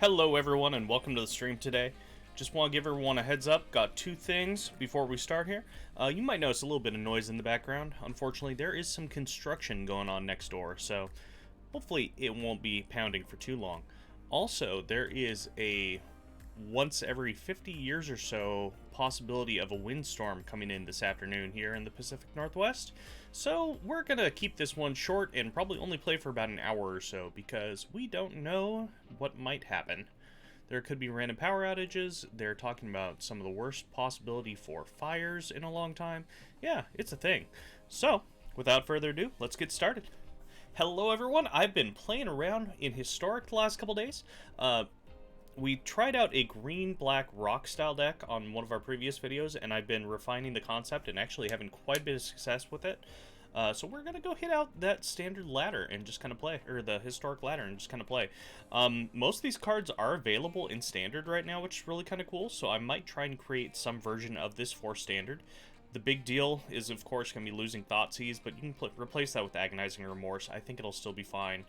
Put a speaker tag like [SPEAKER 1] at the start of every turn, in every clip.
[SPEAKER 1] Hello everyone and welcome to the stream today. Just want to give everyone a heads up, got two things before we start here. You might notice a little bit of noise in the background. Unfortunately, there is some construction going on next door, so hopefully it won't be pounding for too long. Also, there is a once every 50 years or so possibility of a windstorm coming in this afternoon here in the Pacific Northwest. So we're gonna keep this one short and probably only play for about an hour or so because we don't know what might happen. There could be random power outages. They're talking about some of the worst possibility for fires in a long time. Yeah, it's a thing. So, without further ado, let's get started. Hello everyone, I've been playing around in Historic the last couple days. We tried out a green-black rock style deck on one of our previous videos, and I've been refining the concept and actually having quite a bit of success with it. So we're going to go hit out that standard ladder and just kind of play, or the historic ladder and just kind of play. Most of these cards are available in standard right now, which is really kind of cool, so I might try and create some version of this for standard. The big deal is, of course, going to be losing Thoughtseize, but you can replace that with Agonizing Remorse. I think it'll still be fine.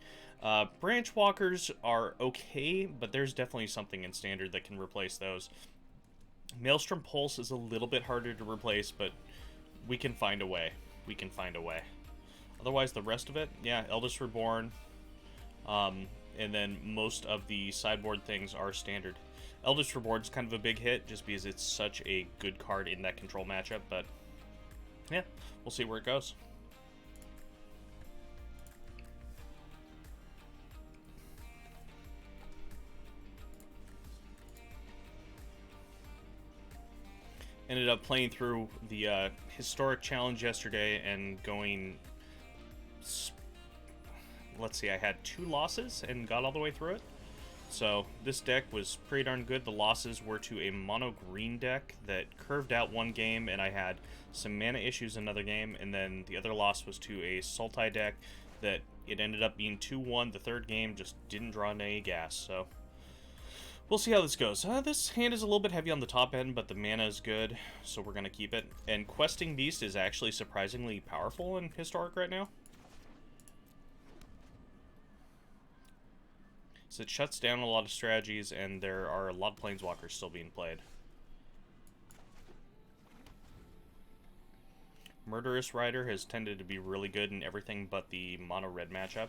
[SPEAKER 1] Branch Walkers are okay, but there's definitely something in Standard that can replace those. Maelstrom Pulse is a little bit harder to replace, but we can find a way. We can find a way. Otherwise, the rest of it, yeah, Eldest Reborn, and then most of the sideboard things are Standard. Eldest Reborn's kind of a big hit, just because it's such a good card in that control matchup, but yeah, we'll see where it goes. Ended up playing through the Historic Challenge yesterday and going... Let's see, I had 2 losses and got all the way through it. So this deck was pretty darn good. The losses were to a mono green deck that curved out one game, and I had some mana issues another game, and then the other loss was to a Sultai deck that it ended up being 2-1. The third game just didn't draw any gas, so we'll see how this goes. This hand is a little bit heavy on the top end, but the mana is good, so we're going to keep it. And Questing Beast is actually surprisingly powerful in Historic right now. So it shuts down a lot of strategies, and there are a lot of Planeswalkers still being played. Murderous Rider has tended to be really good in everything but the mono-red matchup.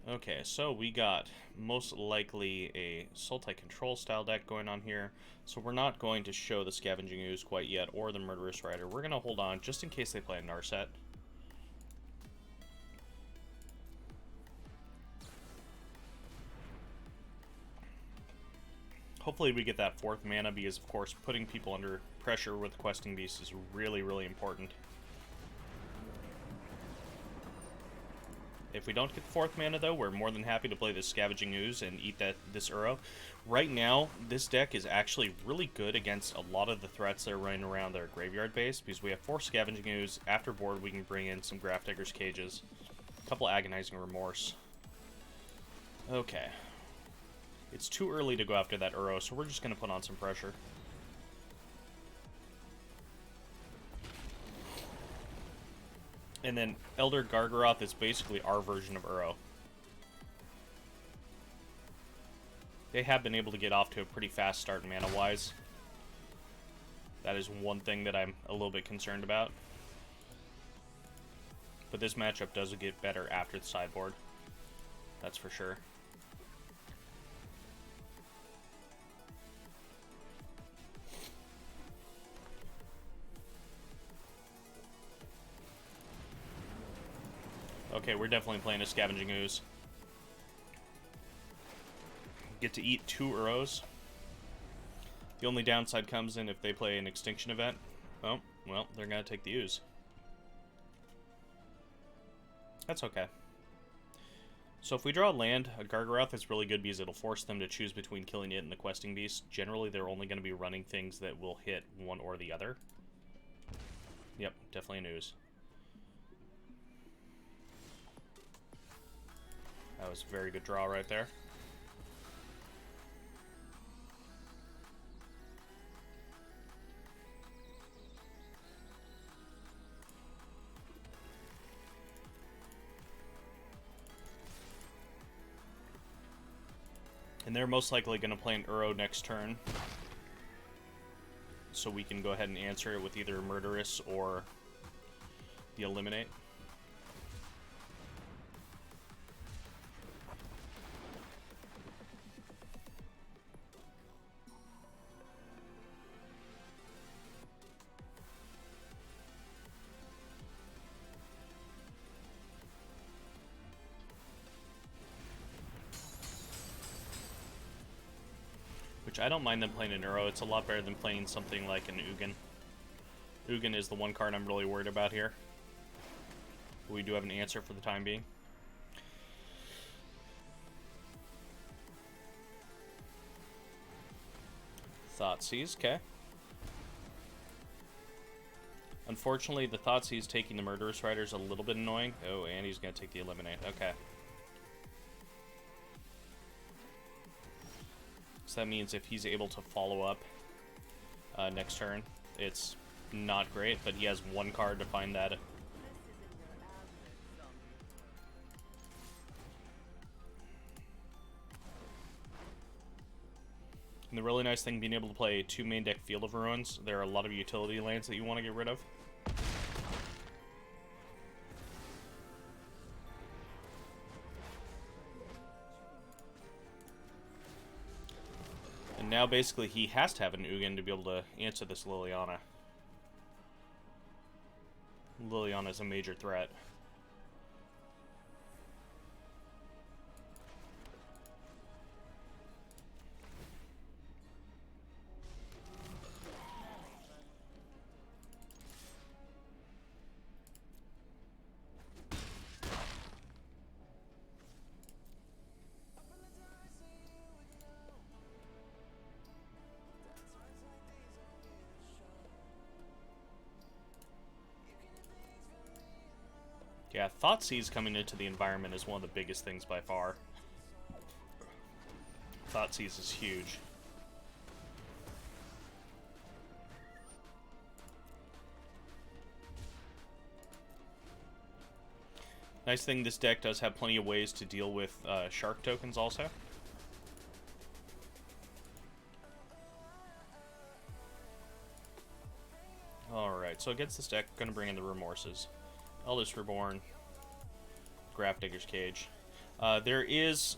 [SPEAKER 1] Okay, so we got most likely a Sultai Control style deck going on here, so we're not going to show the Scavenging Ooze quite yet, or the Murderous Rider. We're going to hold on just in case they play a Narset. Hopefully we get that 4th mana, because of course putting people under pressure with Questing Beast is really, really important. If we don't get the 4th mana though, we're more than happy to play this Scavenging Ooze and eat this Uro. Right now, this deck is actually really good against a lot of the threats that are running around their graveyard base, because we have 4 Scavenging Ooze. After board we can bring in some Grafdigger's Cages, a couple Agonizing Remorse. Okay. It's too early to go after that Uro, so we're just going to put on some pressure. And then Elder Gargaroth is basically our version of Uro. They have been able to get off to a pretty fast start mana-wise. That is one thing that I'm a little bit concerned about. But this matchup does get better after the sideboard. That's for sure. Okay, we're definitely playing a Scavenging Ooze. Get to eat 2 Uros. The only downside comes in if they play an Extinction event. Oh, well, they're going to take the Ooze. That's okay. So if we draw a land, a Gargaroth is really good because it'll force them to choose between killing it and the Questing Beast. Generally, they're only going to be running things that will hit one or the other. Yep, definitely an Ooze. That was a very good draw right there. And they're most likely going to play an Uro next turn. So we can go ahead and answer it with either Murderous or the Eliminate. Which I don't mind them playing an Uro. It's a lot better than playing something like an Ugin. Ugin is the one card I'm really worried about here. But we do have an answer for the time being. Thoughtseize, okay. Unfortunately, the Thoughtseize taking the Murderous Rider is a little bit annoying. Oh, and he's going to take the Eliminate. Okay. So that means if he's able to follow up next turn, it's not great, but he has one card to find that. And the really nice thing being able to play 2 main deck Field of Ruins, there are a lot of utility lands that you want to get rid of. And now basically he has to have an Ugin to be able to answer this Liliana. Liliana is a major threat. Yeah, Thoughtseize coming into the environment is one of the biggest things by far. Thoughtseize is huge. Nice thing, this deck does have plenty of ways to deal with shark tokens also. Alright, so against this deck, I'm going to bring in the Remorses. Eldest Reborn, Grafdigger's Cage. There is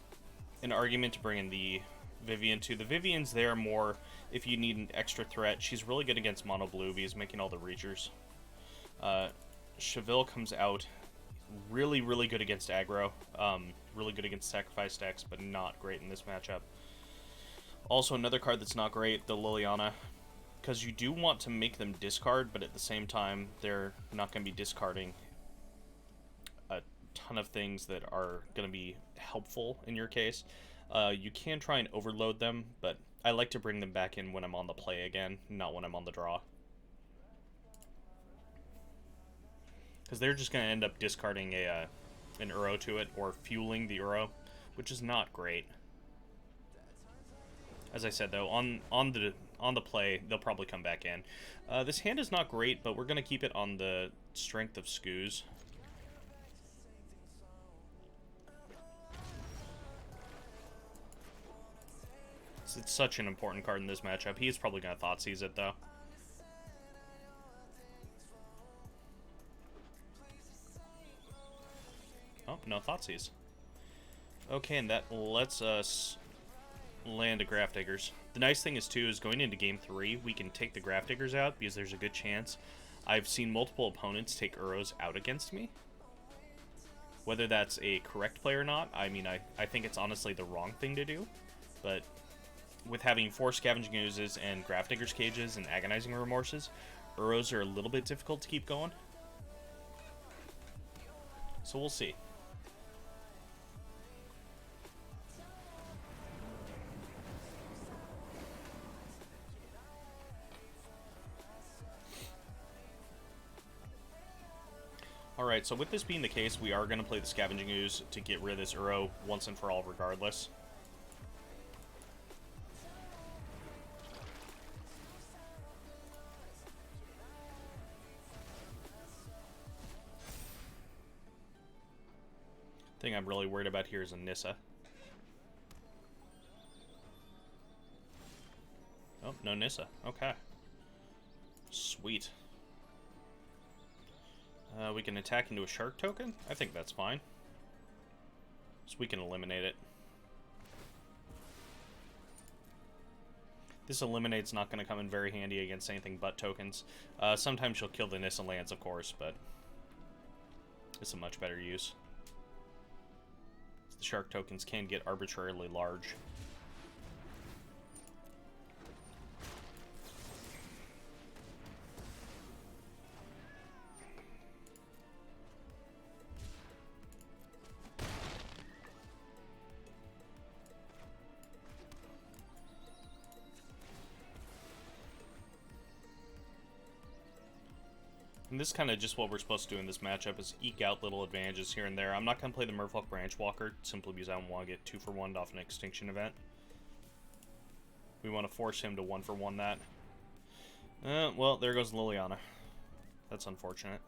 [SPEAKER 1] an argument to bring in the Vivian too. The Vivian's there more if you need an extra threat. She's really good against mono blue. He's making all the reachers. Cheville comes out really, really good against aggro. Really good against sacrifice decks, but not great in this matchup. Also, another card that's not great, the Liliana. Because you do want to make them discard, but at the same time, they're not going to be discarding a ton of things that are going to be helpful in your case. You can try and overload them, but I like to bring them back in when I'm on the play again, not when I'm on the draw. Because they're just going to end up discarding an Uro to it, or fueling the Uro, which is not great. As I said, though, on the play, they'll probably come back in. This hand is not great, but we're going to keep it on the strength of Skoos. It's such an important card in this matchup. He's probably going to Thoughtseize it, though. Oh, no Thoughtseize. Okay, and that lets us land a Grafdiggers. The nice thing is, too, is going into Game 3, we can take the Grafdiggers out because there's a good chance. I've seen multiple opponents take Uros out against me. Whether that's a correct play or not, I mean, I think it's honestly the wrong thing to do. But with having 4 Scavenging Oozes and Grafdiggers Cages and Agonizing Remorses, Uros are a little bit difficult to keep going. So we'll see. Alright, so with this being the case, we are going to play the Scavenging Ooze to get rid of this Uro once and for all regardless. The thing I'm really worried about here is a Nissa. no Nissa. Okay. Sweet. We can attack into a shark token? I think that's fine. So we can eliminate it. This eliminate's not going to come in very handy against anything but tokens. Sometimes she'll kill the Nissa lands, of course, but it's a much better use. The shark tokens can get arbitrarily large. And this is kind of just what we're supposed to do in this matchup, is eke out little advantages here and there. I'm not going to play the Merfolk Branchwalker, simply because I don't want to get 2-for-1 off an extinction event. We want to force him to 1-for-1 that. Well, there goes Liliana. That's unfortunate.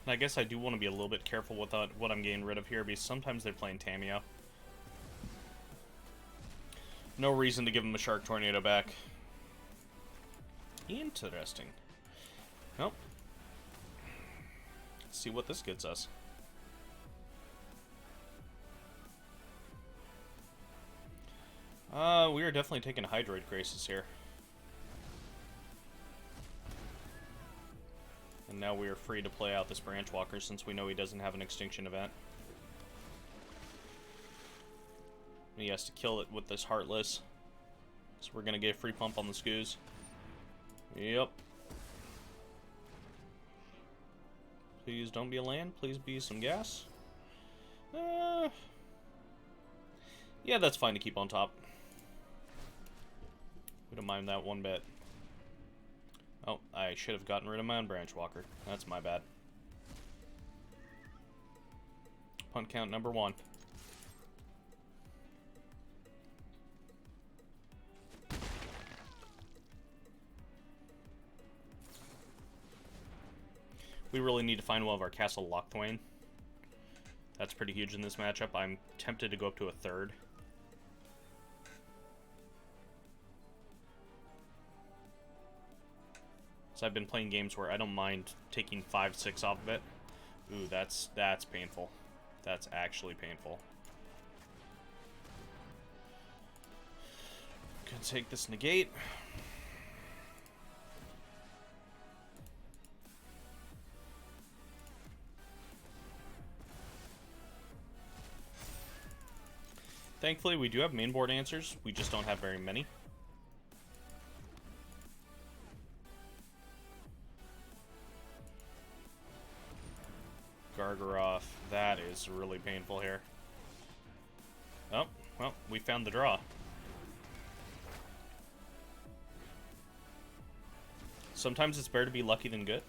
[SPEAKER 1] I guess I do want to be a little bit careful with what I'm getting rid of here, because sometimes they're playing Tamiyo. No reason to give him a Shark Tornado back. Interesting. Well, let's see what this gets us. We are definitely taking Hydroid Graces here. And now we are free to play out this Branchwalker since we know he doesn't have an extinction event. He has to kill it with this Heartless. So we're going to get a free pump on the Skoos. Yep. Please don't be a land. Please be some gas. Yeah, that's fine to keep on top. We don't mind that one bit. Oh, I should have gotten rid of my own Branchwalker. That's my bad. Punt count number 1. We really need to find one of our Castle Lochthwain. That's pretty huge in this matchup. I'm tempted to go up to a 3rd. I've been playing games where I don't mind taking 5-6 off of it. Ooh, that's painful. That's actually painful. Gonna take this negate. Thankfully, we do have mainboard answers. We just don't have very many. Gargaroth, that is really painful here. Oh, well, we found the draw. Sometimes it's better to be lucky than good.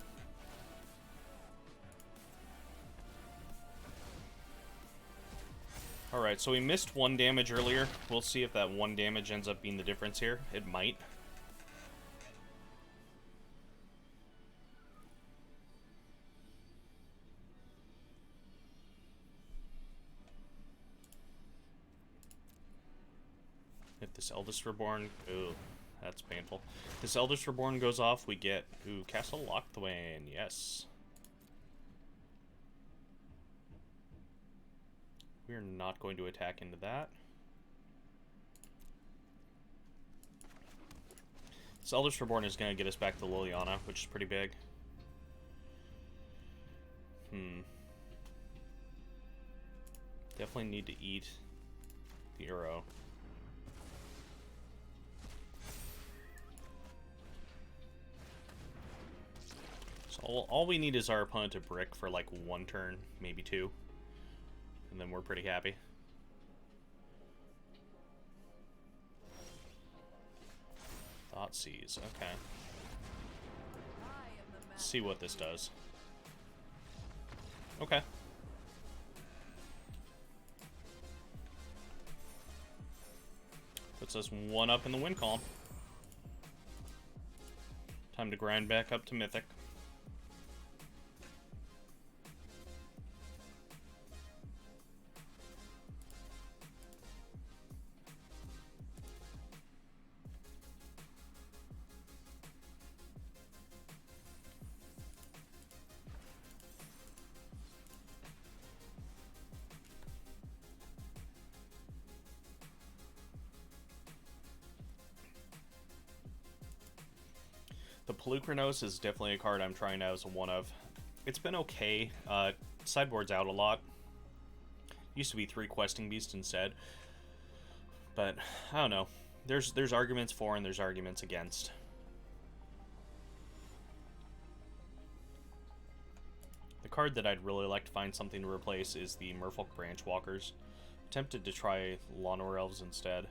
[SPEAKER 1] Alright, so we missed 1 damage earlier. We'll see if that 1 damage ends up being the difference here. It might. If this Eldest Reborn... Ooh, that's painful. If this Eldest Reborn goes off, we get... Ooh, Castle Lochthwain, yes. We're not going to attack into that. This Eldest Reborn is going to get us back to Liliana, which is pretty big. Definitely need to eat the arrow. So all we need is our opponent to brick for like 1 turn, maybe 2. And then we're pretty happy. Thoughtseize, okay. Let's see what this does. Okay. Puts us 1 up in the win column. Time to grind back up to Mythic. The Pelucranos is definitely a card I'm trying out as a one of. It's been okay. Sideboard's out a lot. Used to be 3 Questing Beasts instead. But, I don't know. There's arguments for and there's arguments against. The card that I'd really like to find something to replace is the Merfolk Branchwalkers. Tempted to try Lawnmower Elves instead.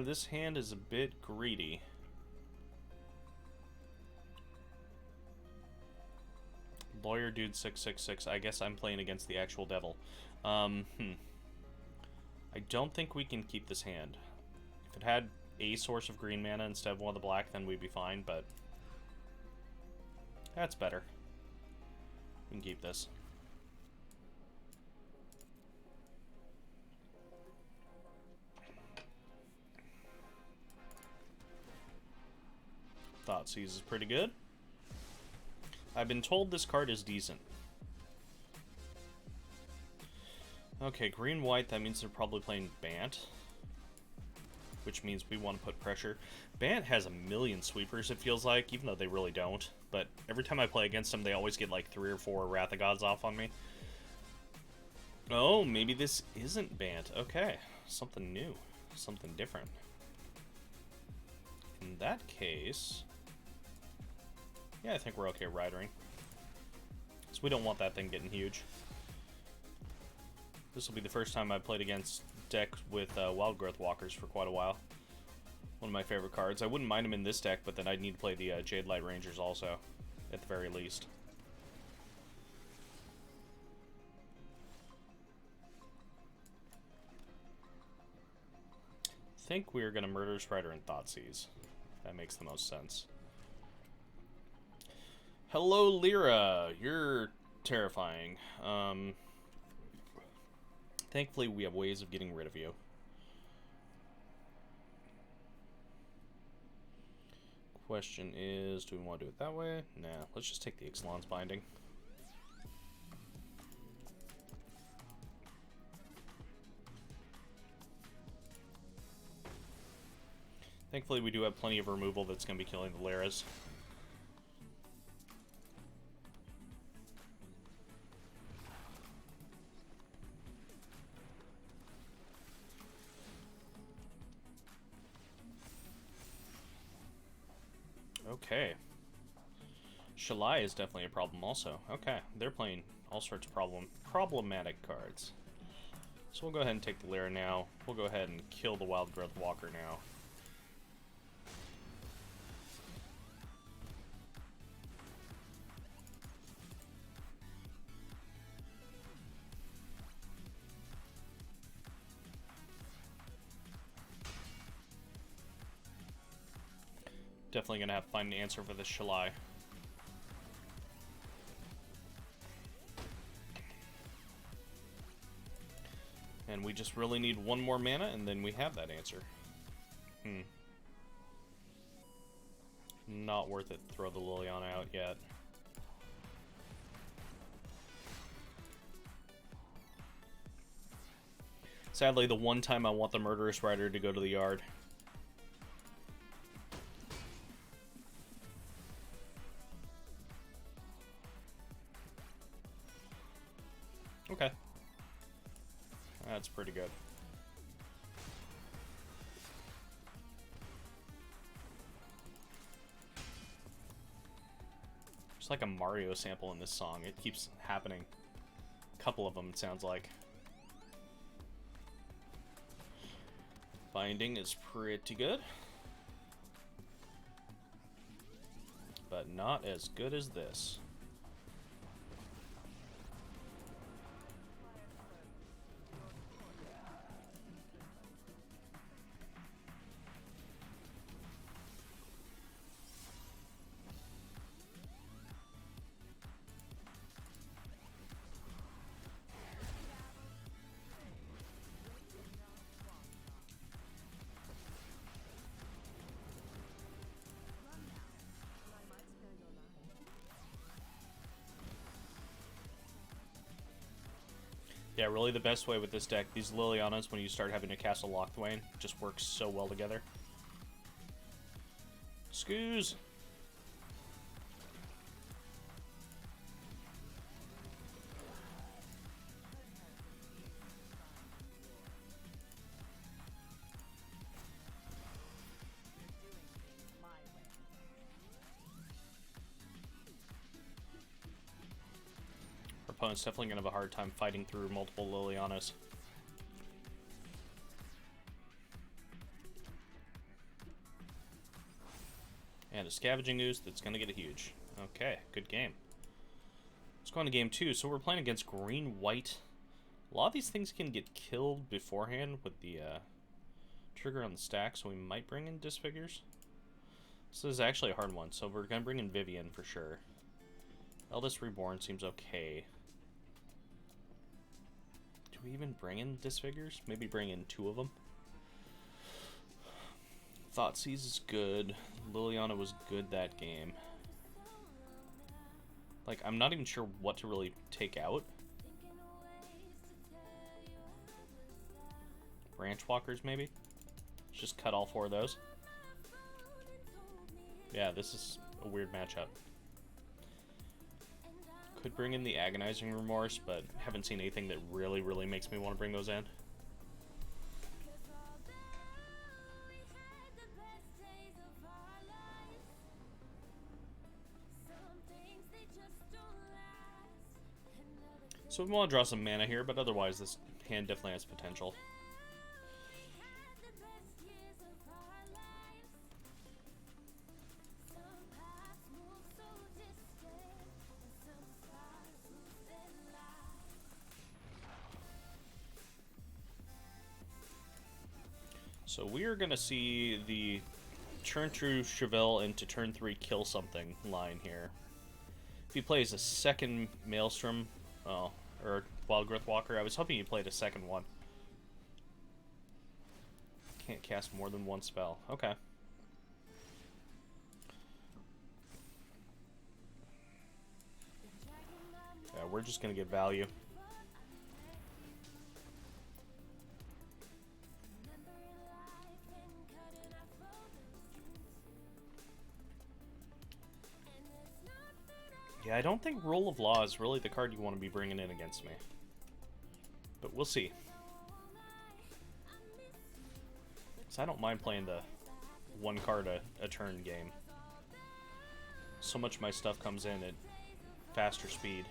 [SPEAKER 1] This hand is a bit greedy. Lawyer Dude 666. I guess I'm playing against the actual devil. I don't think we can keep this hand. If it had a source of green mana instead of one of the black, then we'd be fine, but that's better. We can keep this. Thoughtseize is pretty good. I've been told this card is decent. Okay, green-white, that means they're probably playing Bant. Which means we want to put pressure. Bant has a million sweepers, it feels like, even though they really don't. But every time I play against them, they always get like 3 or 4 Wrath of Gods off on me. Oh, maybe this isn't Bant. Okay, something new. Something different. In that case... yeah, I think we're okay riding. So we don't want that thing getting huge. This will be the first time I've played against deck with Wild Growth Walkers for quite a while. One of my favorite cards. I wouldn't mind them in this deck, but then I'd need to play the Jade Light Rangers also, at the very least. I think we're going to Murderous Rider and Thoughtseize. That makes the most sense. Hello, Lyra. You're terrifying. Thankfully, we have ways of getting rid of you. Question is, do we want to do it that way? Nah, let's just take the Ixalan's Binding. Thankfully, we do have plenty of removal that's going to be killing the Lyras. Okay. Shalai is definitely a problem also. Okay, they're playing all sorts of problematic cards. So we'll go ahead and take the Lyra now. We'll go ahead and kill the Wild Growth Walker now. Definitely gonna have to find an answer for this Shalai. And we just really need 1 more mana, and then we have that answer. Not worth it to throw the Liliana out yet. Sadly, the one time I want the Murderous Rider to go to the yard. Okay. That's pretty good. There's like a Mario sample in this song. It keeps happening. A couple of them, it sounds like. Binding is pretty good. But not as good as this. Yeah, really the best way with this deck, these Lilianas, when you start having to cast a Locthwain, just works so well together. Scoos! Our opponent's definitely going to have a hard time fighting through multiple Lilianas. And a Scavenging Ooze that's going to get a huge. Okay, good game. Let's go on to game 2. So we're playing against green-white. A lot of these things can get killed beforehand with the trigger on the stack, so we might bring in Disfigures. This is actually a hard one, so we're going to bring in Vivian for sure. Eldest Reborn seems okay. Do we even bring in Disfigures? Maybe bring in 2 of them. Thoughtseize is good. Liliana was good that game. Like, I'm not even sure what to really take out. Branch Walkers, maybe? Let's just cut all 4 of those. Yeah, this is a weird matchup. Could bring in the Agonizing Remorse, but haven't seen anything that really makes me want to bring those in. So we want to draw some mana here, but otherwise this hand definitely has potential. So we are going to see the turn 2 Chevelle into turn 3 kill something line here. If he plays a second Maelstrom, oh, or Wild Growth Walker, I was hoping he played a second one. Can't cast more than 1 spell. Okay. Yeah, we're just going to get value. Yeah, I don't think Rule of Law is really the card you want to be bringing in against me. But we'll see. So I don't mind playing the 1 card a turn game. So much of my stuff comes in at faster speed.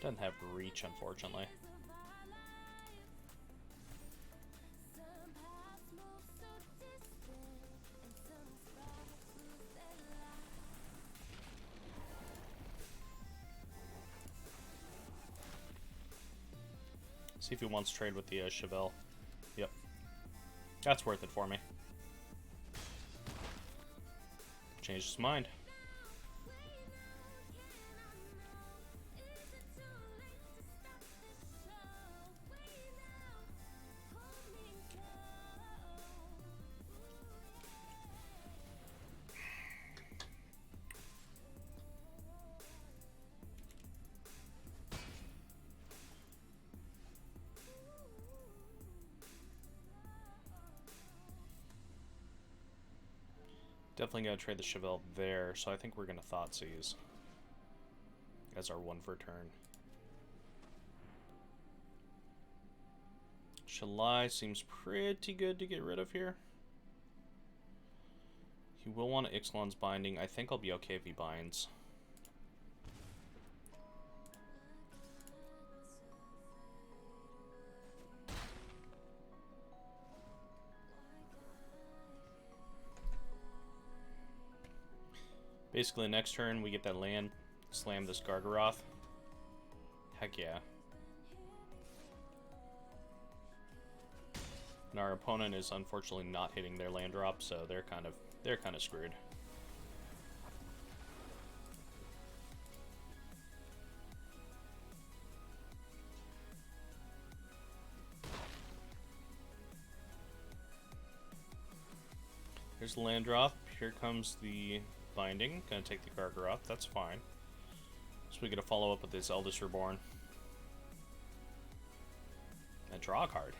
[SPEAKER 1] Doesn't have reach, unfortunately. See if he wants to trade with the Chevelle. Yep. That's worth it for me. Changed his mind. Definitely going to trade the Chevelle there, so I think we're going to Thoughtseize as our 1 for turn. Shalai seems pretty good to get rid of here. He will want Ixalan's Binding. I think I'll be okay if he binds. Basically, next turn we get that land, slam this Gargaroth. Heck yeah. And our opponent is unfortunately not hitting their land drop, so they're kind of screwed. Here's the land drop. Here comes the binding. Gonna take the Gargaroth. That's fine. So we get to follow up with this Eldest Reborn. And draw a card.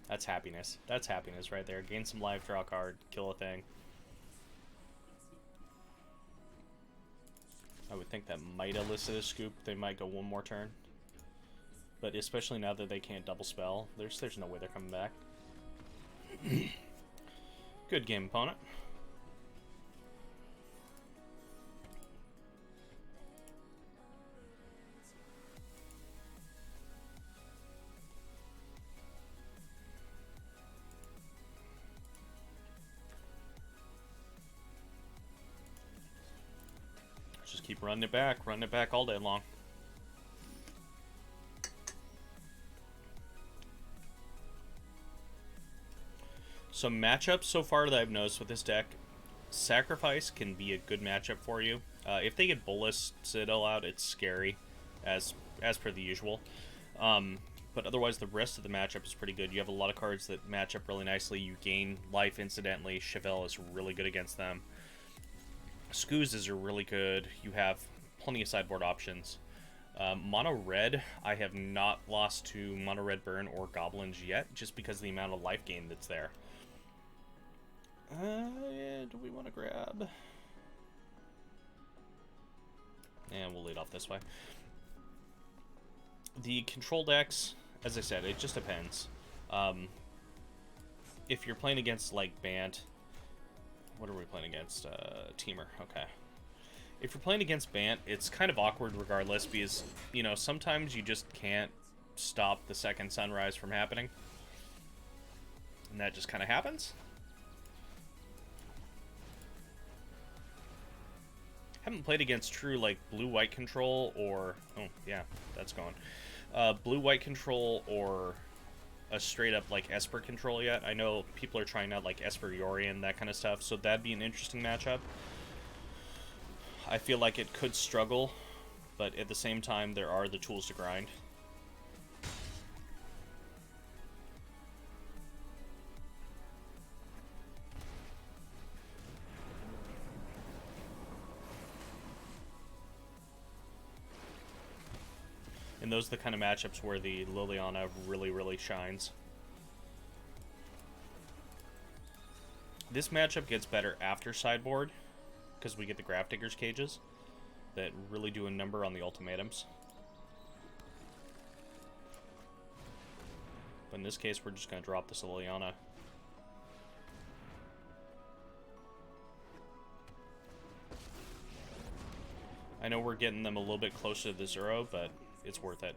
[SPEAKER 1] That's happiness. That's happiness right there. Gain some life, draw a card, kill a thing. I would think that might elicit a scoop. They might go one more turn. But especially now that they can't double spell, there's no way they're coming back. Good game, opponent. Just keep running it back all day long. Some matchups so far that I've noticed with this deck, Sacrifice can be a good matchup for you. If they get Bolus Citadel out, it's scary, as per the usual. But otherwise, the rest of the matchup is pretty good. You have a lot of cards that match up really nicely. You gain life incidentally. Chevelle is really good against them. Scoozes are really good. You have plenty of sideboard options. Mono Red, I have not lost to Mono Red Burn or Goblins yet, just because of the amount of life gain that's there. Yeah, do we want to grab? And we'll lead off this way. The control decks, as I said, it just depends. If you're playing against, like, Bant... What are we playing against? Teamer, okay. If you're playing against Bant, it's kind of awkward regardless, because, you know, sometimes you just can't stop the second sunrise from happening. And that just kind of happens. Haven't played against true, like, blue-white control or... Oh, yeah, that's gone. Blue-white control or a straight-up, like, Esper control yet. I know people are trying out, like, Esper Yorion, that kind of stuff, so that'd be an interesting matchup. I feel like it could struggle, but at the same time, there are the tools to grind. And those are the kind of matchups where the Liliana really, really shines. This matchup gets better after sideboard, because we get the Grafdigger's Cages that really do a number on the ultimatums. But in this case, we're just going to drop this Liliana. I know we're getting them a little bit closer to the 0, but it's worth it.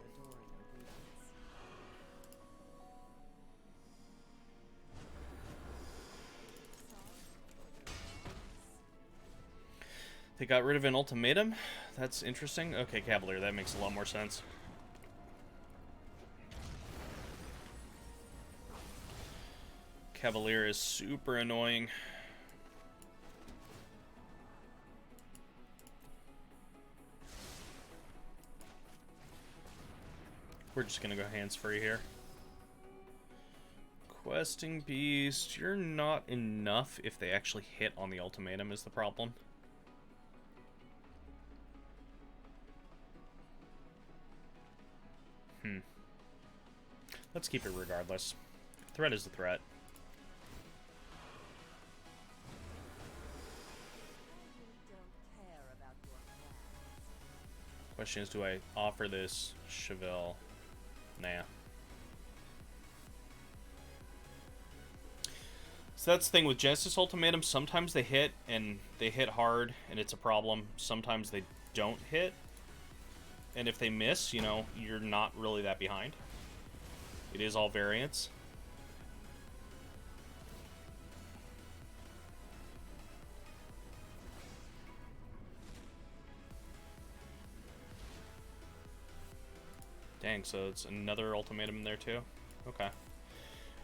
[SPEAKER 1] They got rid of an ultimatum? That's interesting. Okay, Cavalier, that makes a lot more sense. Cavalier is super annoying. We're just gonna go hands-free here. Questing Beast, you're not enough if they actually hit on the ultimatum is the problem. Let's keep it regardless. Threat is the threat. Question is, do I offer this Chevelle? Nah. So that's the thing with Genesis Ultimatum. Sometimes they hit, and they hit hard, and it's a problem. Sometimes they don't hit, and if they miss, you know, you're not really that behind. It is all variance. Dang, so it's another ultimatum in there too? Okay.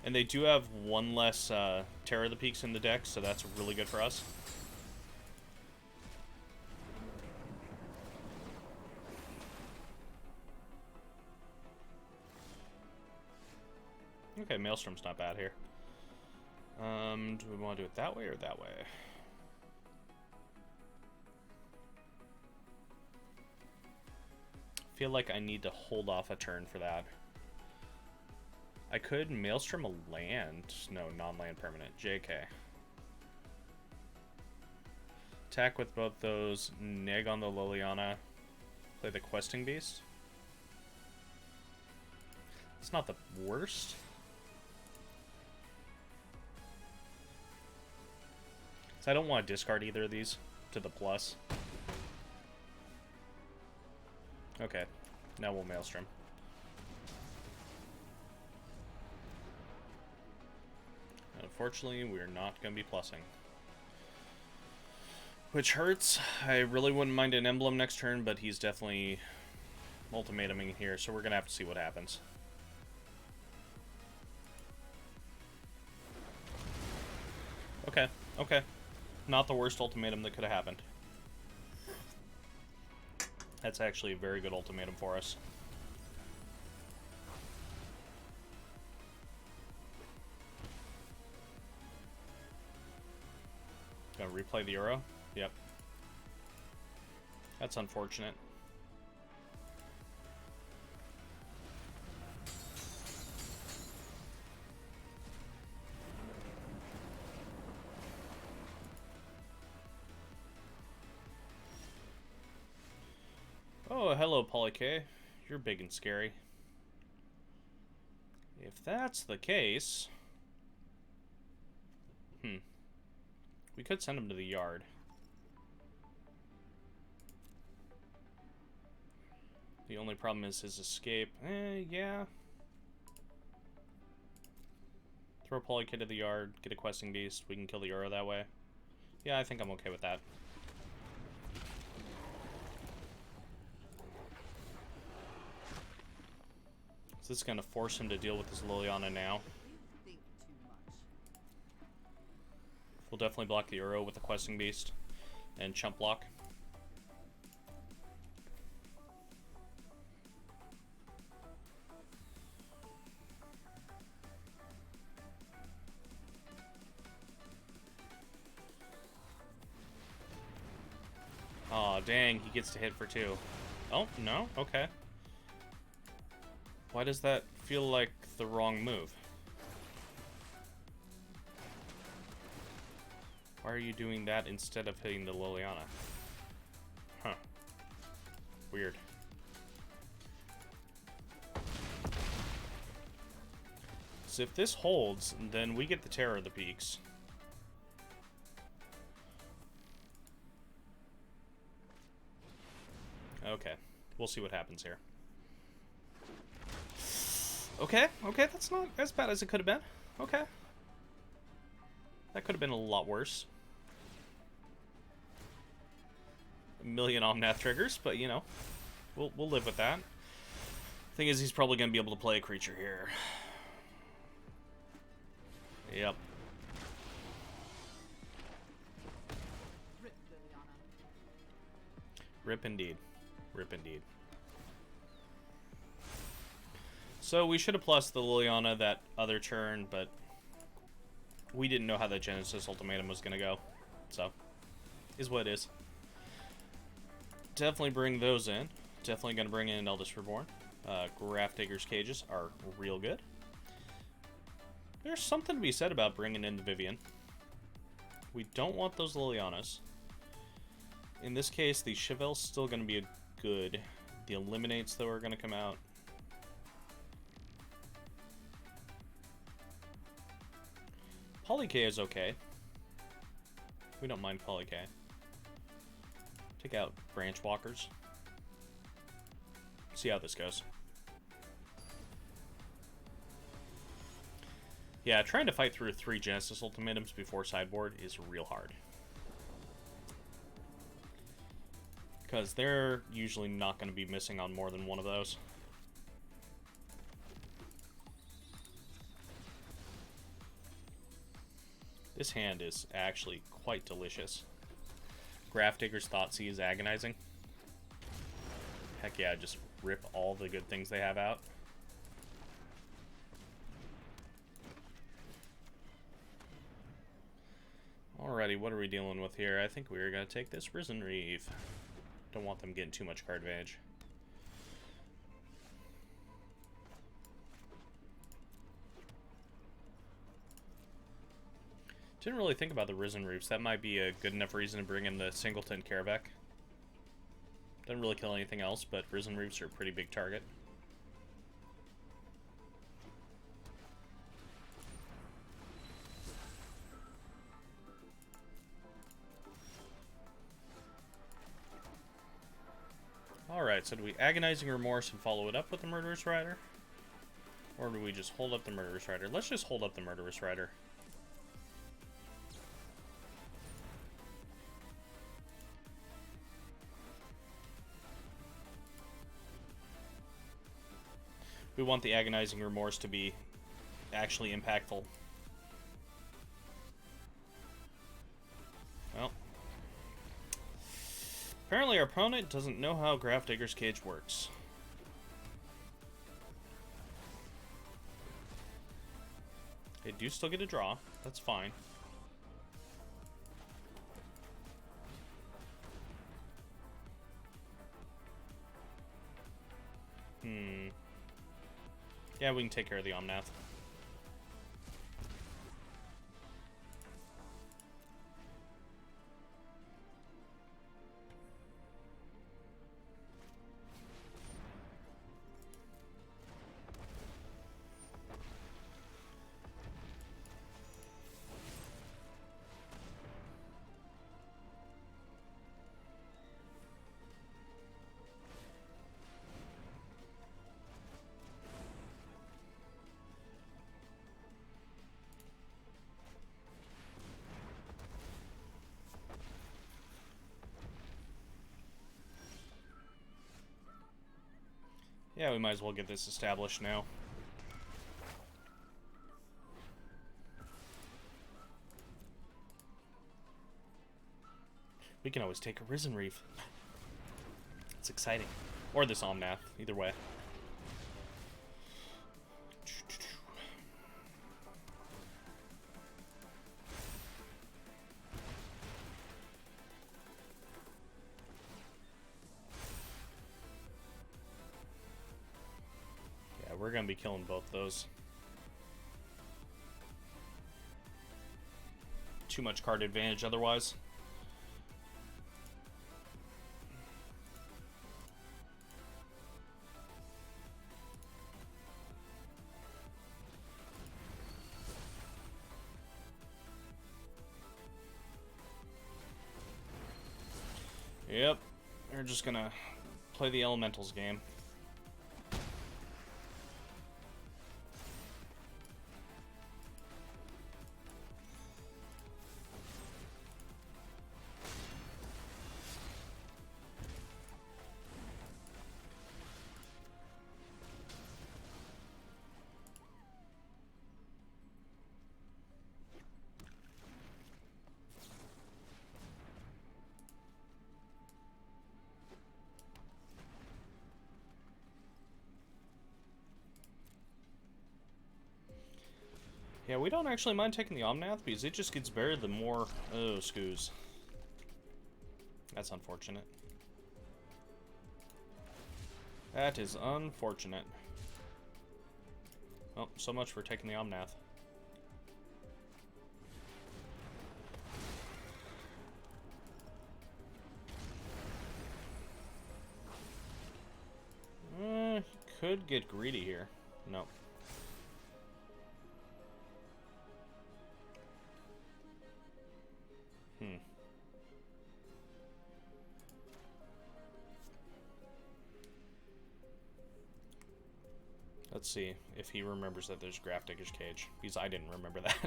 [SPEAKER 1] And they do have one less Terror of the Peaks in the deck, so that's really good for us. Okay, Maelstrom's not bad here. Do we want to do it that way or that way? I feel like I need to hold off a turn for that. I could Maelstrom a land. No, non-land permanent. JK. Attack with both those. Neg on the Liliana. Play the Questing Beast. It's not the worst. So I don't want to discard either of these to the plus. Okay. Now we'll Maelstrom. Unfortunately, we're not going to be plussing. Which hurts. I really wouldn't mind an emblem next turn, but he's definitely ultimatuming here, so we're going to have to see what happens. Okay, okay. Not the worst ultimatum that could have happened. That's actually a very good ultimatum for us. Gonna replay the Euro? Yep. That's unfortunate. Oh, hello, Polyk. You're big and scary. If that's the case... We could send him to the yard. The only problem is his escape. Yeah. Throw Polyk to the yard, get a Questing Beast. We can kill the Euro that way. Yeah, I think I'm okay with that. So this is going to force him to deal with his Liliana now. We'll definitely block the Euro with the Questing Beast and chump block. Aw, dang, he gets to hit for 2. Oh, no? Okay. Why does that feel like the wrong move? Why are you doing that instead of hitting the Liliana? Huh. Weird. So if this holds, then we get the Terror of the Peaks. Okay. We'll see what happens here. Okay, okay, that's not as bad as it could have been. Okay. That could have been a lot worse. A million Omnath triggers, but you know, we'll live with that. Thing is, he's probably going to be able to play a creature here. Yep. Rip indeed. Rip indeed. So we should have plussed the Liliana that other turn, but we didn't know how the Genesis Ultimatum was going to go. So, is what it is. Definitely bring those in. Definitely going to bring in Eldest Reborn. Grafdigger's Cages are real good. There's something to be said about bringing in the Vivian. We don't want those Lilianas. In this case, the Chevelle's still going to be a good. The Eliminates, though, are going to come out. Polyk is okay. We don't mind Polyk. Take out Branch Walkers. See how this goes. Yeah, trying to fight through 3 Genesis Ultimatums before sideboard is real hard. Because they're usually not going to be missing on more than one of those. This hand is actually quite delicious. Grafdigger's Thoughtseize is agonizing. Heck yeah, just rip all the good things they have out. Alrighty, what are we dealing with here? I think we're going to take this Risen Reeve. Don't want them getting too much card advantage. Didn't really think about the Risen Reeves. That might be a good enough reason to bring in the Singleton Karavek. Doesn't really kill anything else, but Risen Reeves are a pretty big target. Alright, so do we Agonizing Remorse and follow it up with the Murderous Rider? Or do we just hold up the Murderous Rider? Let's just hold up the Murderous Rider. We want the Agonizing Remorse to be actually impactful. Well. Apparently our opponent doesn't know how Grafdigger's Cage works. They do still get a draw. That's fine. Yeah, we can take care of the Omnath. Yeah, we might as well get this established now. We can always take a Risen Reeve. It's exciting. Or this Omnath, either way. We're going to be killing both those. Too much card advantage otherwise. Yep. We're just going to play the Elementals game. Yeah, we don't actually mind taking the Omnath because it just gets buried the more... Oh, scoos. That's unfortunate. That is unfortunate. Oh, so much for taking the Omnath. He could get greedy here. Nope. Let's see if he remembers that there's Grafdigger's Cage, because I didn't remember that.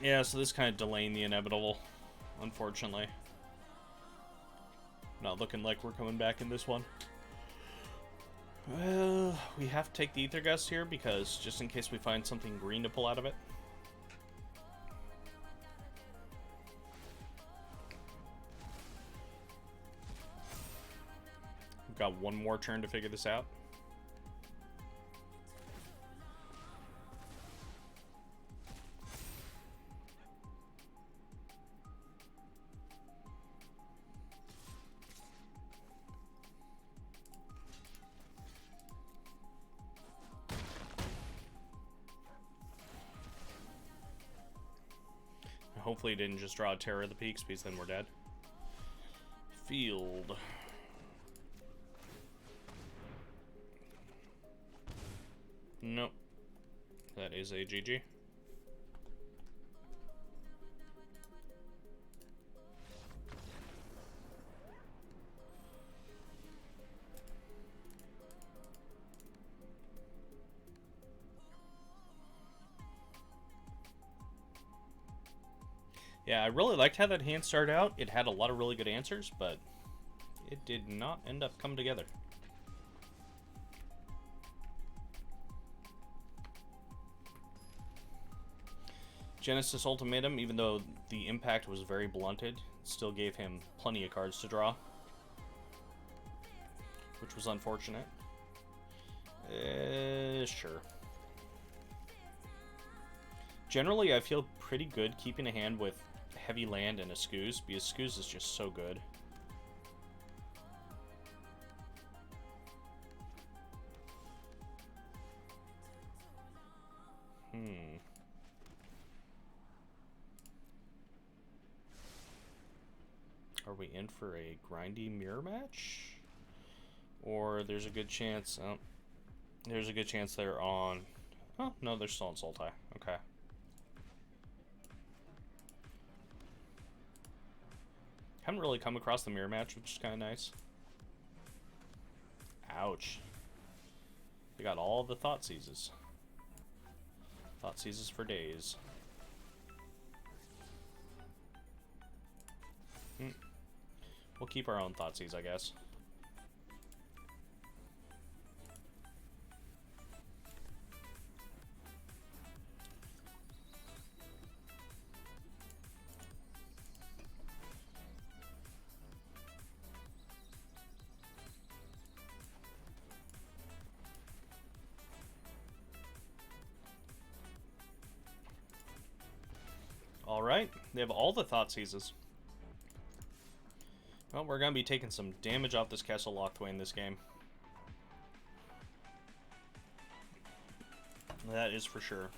[SPEAKER 1] Yeah, so this kind of delaying the inevitable, unfortunately. Not looking like we're coming back in this one. Well, we have to take the Ether Gust here because just in case we find something green to pull out of it. got one more turn to figure this out. Hopefully he didn't just draw a Terror of the Peaks, because then we're dead. Field. Nope. That is a GG. Yeah, I really liked how that hand started out. It had a lot of really good answers, but it did not end up coming together. Genesis Ultimatum, even though the impact was very blunted, still gave him plenty of cards to draw, which was unfortunate. Sure. Generally, I feel pretty good keeping a hand with heavy land and a Scooz, because Scooz is just so good. Are we in for a grindy mirror match? Or there's a good chance... Oh, there's a good chance they're on... Oh, no, they're still on Sultai. Okay. Haven't really come across the mirror match, which is kind of nice. Ouch. They got all the Thought Seizes. Thought Seizes for days. We'll keep our own Thoughtseize, I guess. Alright, they have all the Thoughtseizes. Well, we're going to be taking some damage off this Castle Locthwain in this game. That is for sure.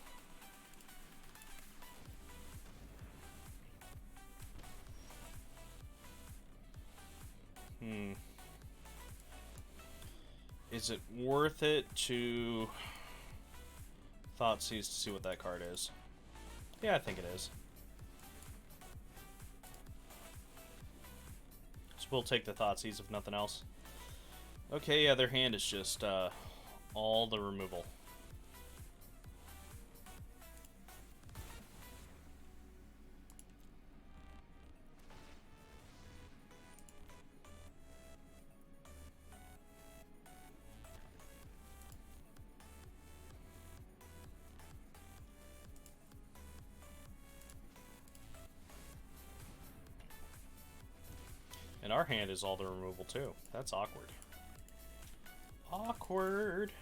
[SPEAKER 1] Is it worth it to Thoughtseize to see what that card is? Yeah, I think it is. So we'll take the Thoughtseize if nothing else. Okay, yeah, their hand is just all the removal. And our hand is all the removal too. That's awkward. Awkward.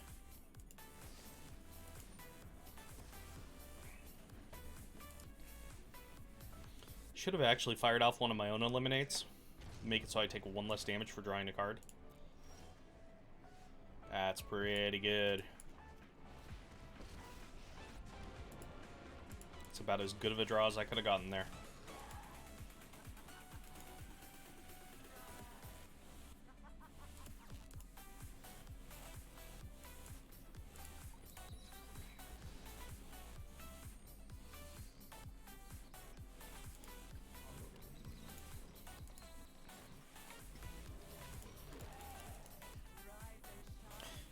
[SPEAKER 1] Should have actually fired off one of my own eliminates. Make it so I take one less damage for drawing a card. That's pretty good. It's about as good of a draw as I could have gotten there.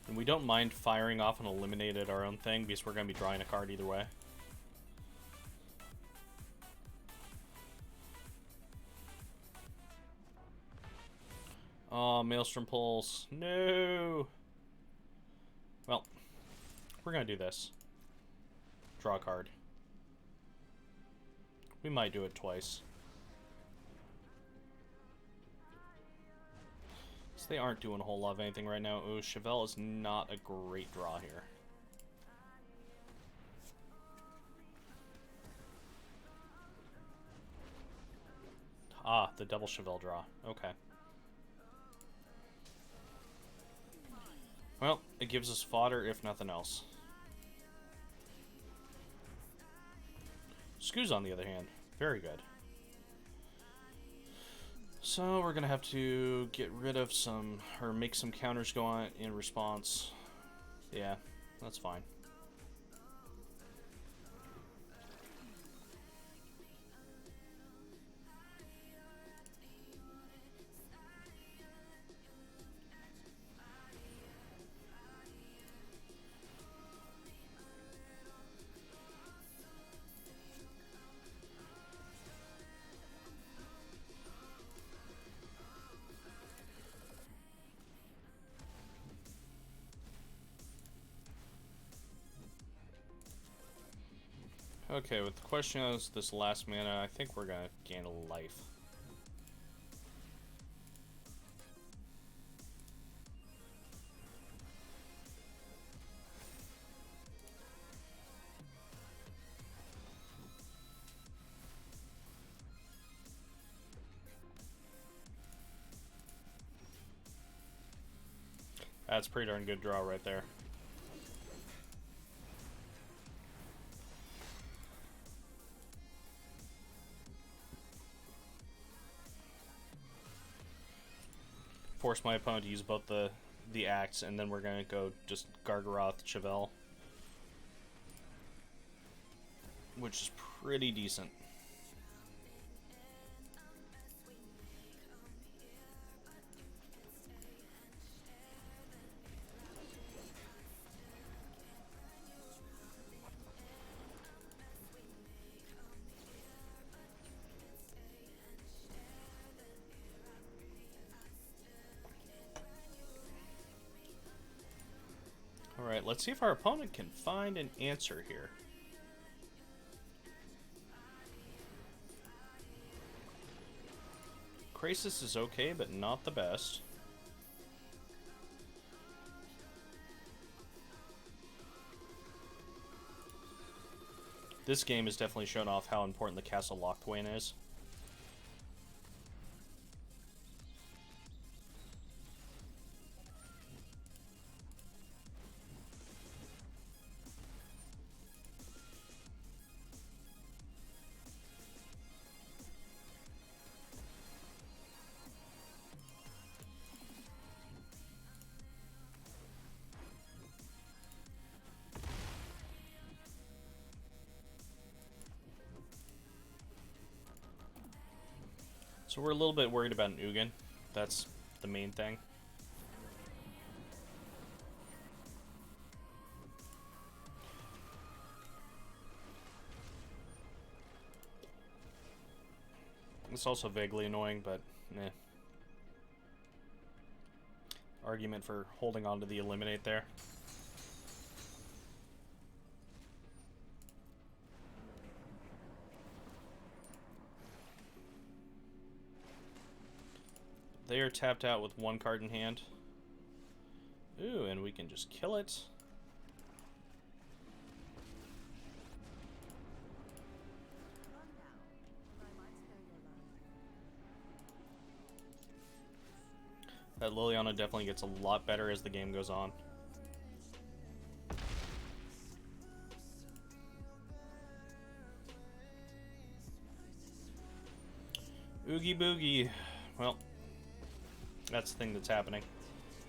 [SPEAKER 1] And we don't mind firing off an eliminate at our own thing, because we're going to be drawing a card either way. Oh, Maelstrom Pulse. No! Well, we're going to do this. Draw a card. We might do it twice. So they aren't doing a whole lot of anything right now. Ooh, Chevelle is not a great draw here. Ah, the double Chevelle draw. Okay. Well, it gives us fodder if nothing else. Scoo's on the other hand. Very good. So we're gonna have to get rid of some, or make some counters go on in response. Yeah, that's fine. Okay, with the question as this last mana, I think we're gonna gain a life. That's a pretty darn good draw right there. Force my opponent to use both the axe, and then we're gonna go just Gargaroth Chevelle, which is pretty decent. Alright, let's see if our opponent can find an answer here. Krasis is okay, but not the best. This game has definitely shown off how important the Castle Locthwain is. So we're a little bit worried about an Ugin. That's the main thing. It's also vaguely annoying, but eh. Argument for holding on to the eliminate there. They are tapped out with one card in hand. Ooh, and we can just kill it. That Liliana definitely gets a lot better as the game goes on. Oogie boogie. Well, that's the thing that's happening.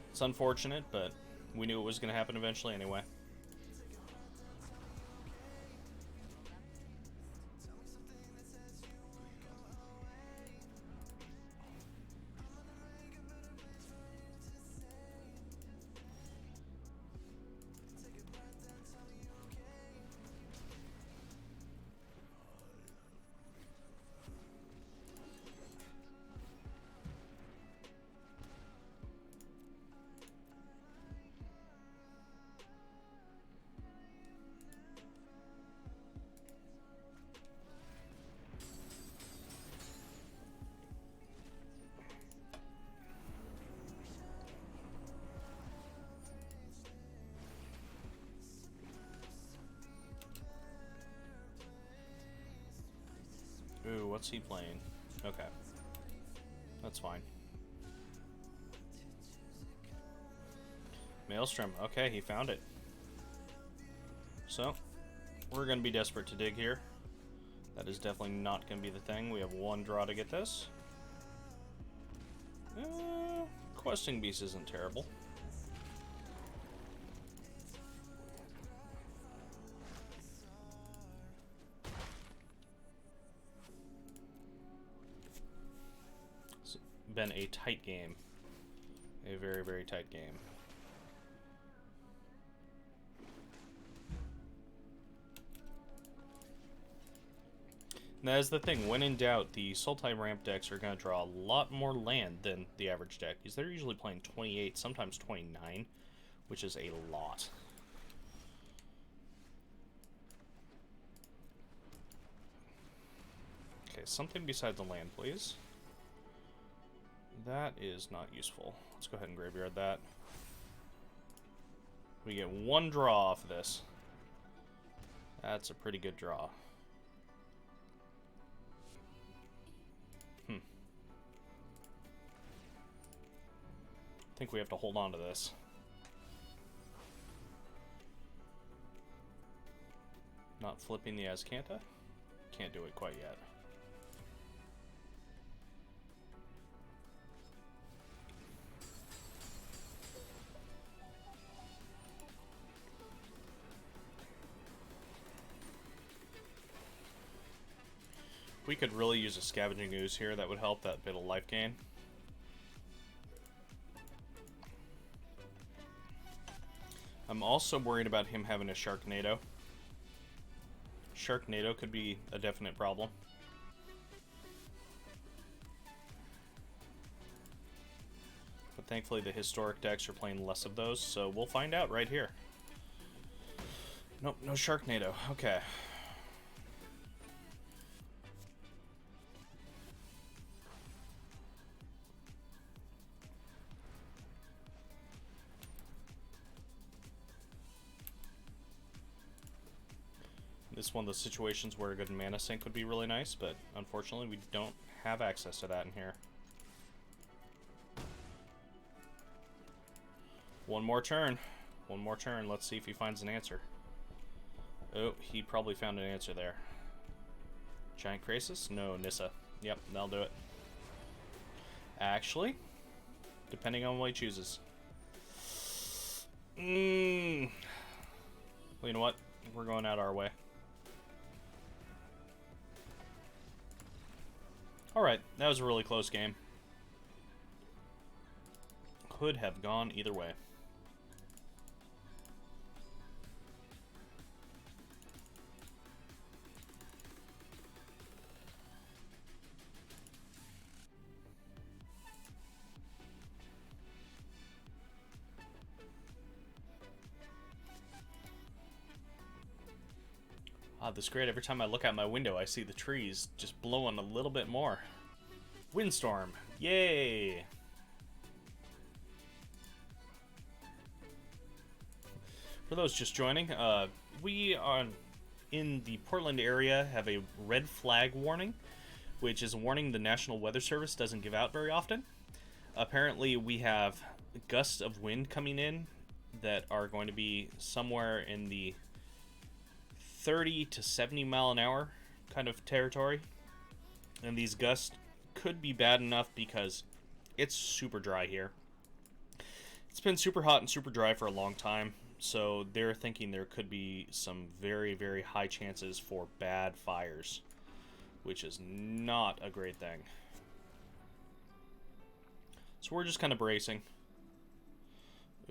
[SPEAKER 1] It's unfortunate, but we knew it was going to happen eventually anyway. What's he playing? Okay. That's fine. Maelstrom. Okay, he found it. So, we're going to be desperate to dig here. That is definitely not going to be the thing. We have one draw to get this. Questing Beast isn't terrible. It's been a tight game. A very, very tight game. That is the thing, when in doubt, the Sultai ramp decks are going to draw a lot more land than the average deck, because they're usually playing 28, sometimes 29, which is a lot. Okay, something besides the land, please. That is not useful. Let's go ahead and graveyard that. We get one draw off of this. That's a pretty good draw. I think we have to hold on to this. Not flipping the Azcanta? Can't do it quite yet. We could really use a Scavenging Ooze here. That would help that bit of life gain. I'm also worried about him having a Sharknado. Sharknado could be a definite problem. But thankfully the historic decks are playing less of those, so we'll find out right here. Nope, no Sharknado. Okay. This is one of those situations where a good mana sink would be really nice, but unfortunately we don't have access to that in here. One more turn. One more turn. Let's see if he finds an answer. Oh, he probably found an answer there. Giant Krasis? No, Nissa. Yep, that'll do it. Actually, depending on what he chooses. Well, you know what? We're going out our way. Alright, that was a really close game. Could have gone either way. Ah, this is great. Every time I look out my window, I see the trees just blowing a little bit more. Windstorm. Yay! For those just joining, we are in the Portland area have a red flag warning, which is a warning the National Weather Service doesn't give out very often. Apparently, we have gusts of wind coming in that are going to be somewhere in the 30 to 70 mile an hour kind of territory, and these gusts could be bad enough because it's super dry here. It's been super hot and super dry for a long time, so they're thinking there could be some very, very high chances for bad fires, which is not a great thing. So we're just kind of bracing.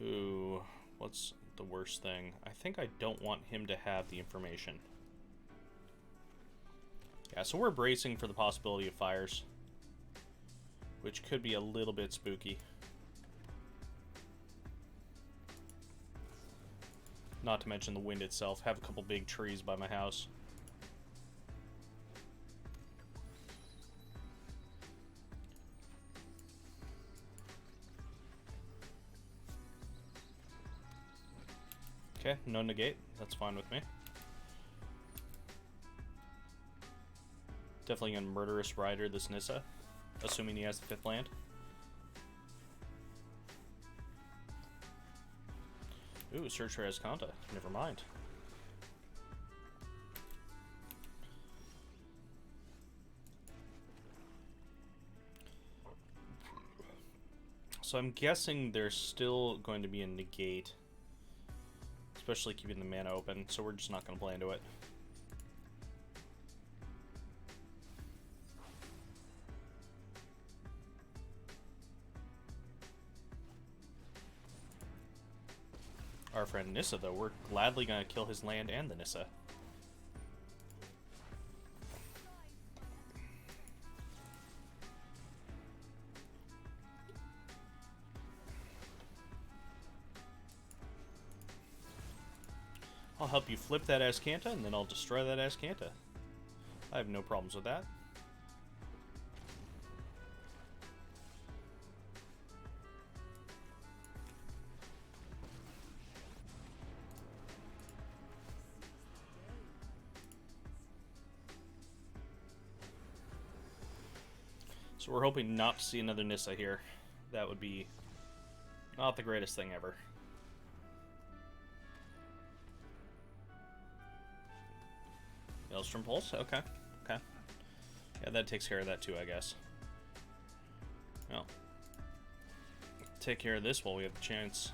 [SPEAKER 1] Ooh, what's the worst thing? I think I don't want him to have the information. Yeah, so we're bracing for the possibility of fires, which could be a little bit spooky. Not to mention the wind itself. Have a couple big trees by my house. Okay, no negate. That's fine with me. Definitely a murderous rider, this Nissa. Assuming he has the 5th land. Ooh, search for Escanta. Never mind. So I'm guessing there's still going to be a negate. Especially keeping the mana open, so we're just not going to play into it. Our friend Nissa, though, we're gladly going to kill his land and the Nissa. I'll help you flip that Ascanta, and then I'll destroy that Ascanta. I have no problems with that. So we're hoping not to see another Nissa here. That would be not the greatest thing ever. Maelstrom Pulse? Okay. Okay. Yeah, that takes care of that too, I guess. Well. Take care of this while we have the chance.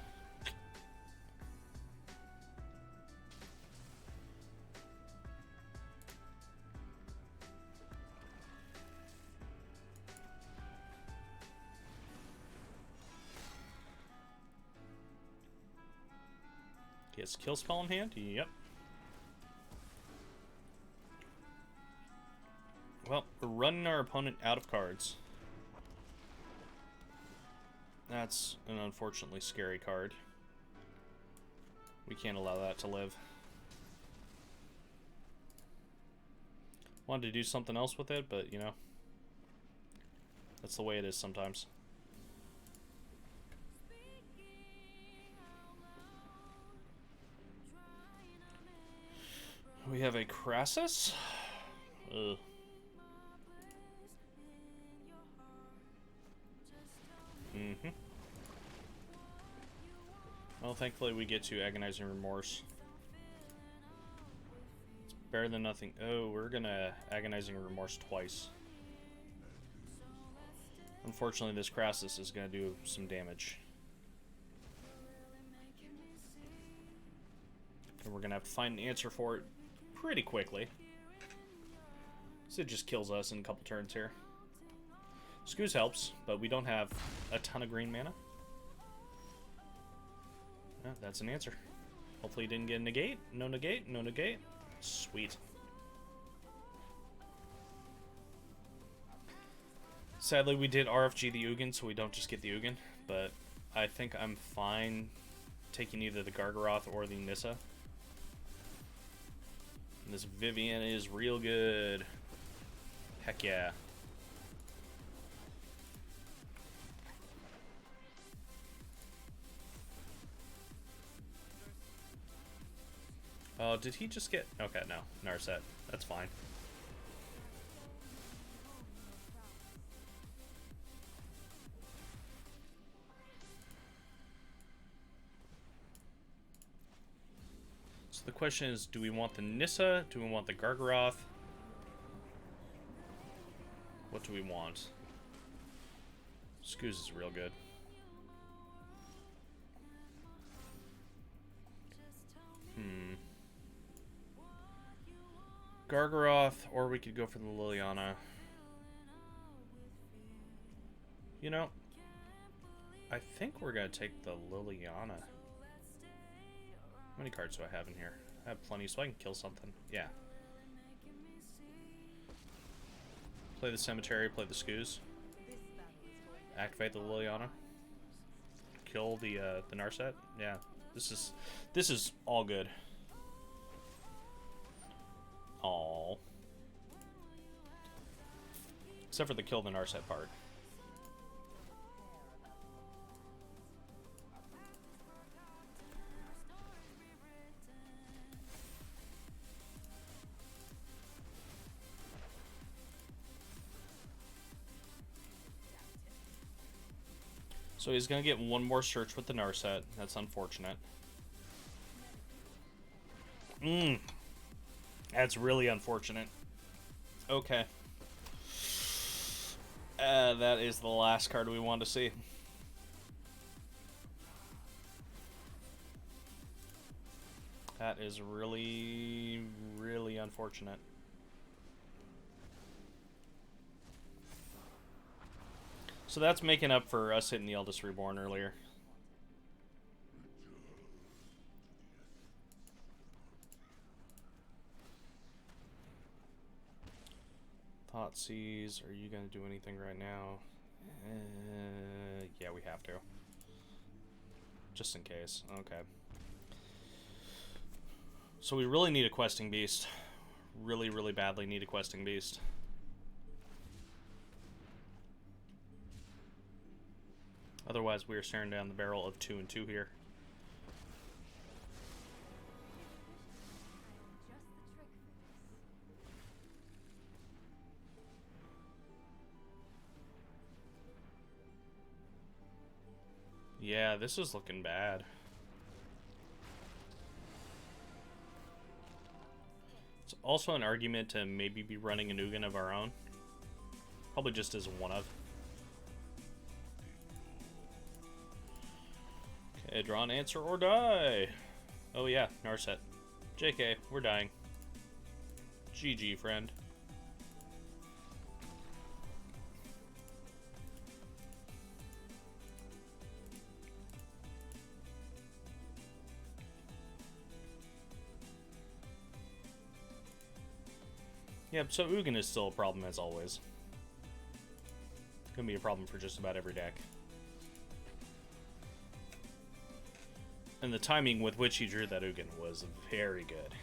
[SPEAKER 1] He has kill spell in hand? Yep. Well, we're running our opponent out of cards. That's an unfortunately scary card. We can't allow that to live. Wanted to do something else with it, but, you know, that's the way it is sometimes. We have a Crassus? Ugh. Mm-hmm. Well, thankfully we get to Agonizing Remorse. It's better than nothing. Oh, we're gonna Agonizing Remorse twice. Unfortunately, this Crassus is gonna do some damage. And we're gonna have to find an answer for it pretty quickly. So it just kills us in a couple turns here. Scooze helps, but we don't have a ton of green mana. Oh, that's an answer. Hopefully he didn't get a negate. No negate, no negate. Sweet. Sadly, we did RFG the Ugin, so we don't just get the Ugin. But I think I'm fine taking either the Gargaroth or the Nissa. And this Vivian is real good. Heck yeah. Oh, did he just get... Okay, no. Narset. That's fine. So the question is, do we want the Nissa? Do we want the Gargaroth? What do we want? Scooze is real good. Gargaroth, or we could go for the Liliana. You know, I think we're going to take the Liliana. How many cards do I have in here? I have plenty, so I can kill something. Yeah. Play the Cemetery, play the Scooze. Activate the Liliana. Kill the Narset. Yeah, this is all good. All. Except for the kill the Narset part. So he's going to get one more search with the Narset. That's unfortunate. That's really unfortunate. Okay. That is the last card we want to see. That is really, really unfortunate. So that's making up for us hitting the Eldest Reborn earlier. Thoughtseize, are you going to do anything right now? Yeah, we have to. Just in case. Okay. So we really need a Questing Beast. Really, really badly need a Questing Beast. Otherwise, we are staring down the barrel of 2 and 2 here. Yeah, this is looking bad. It's also an argument to maybe be running an Ugin of our own. Probably just as one of. Okay, draw an answer or die. Oh yeah, Narset. JK, we're dying. GG, friend. Yep, so Ugin is still a problem as always. Gonna be a problem for just about every deck. And the timing with which he drew that Ugin was very good.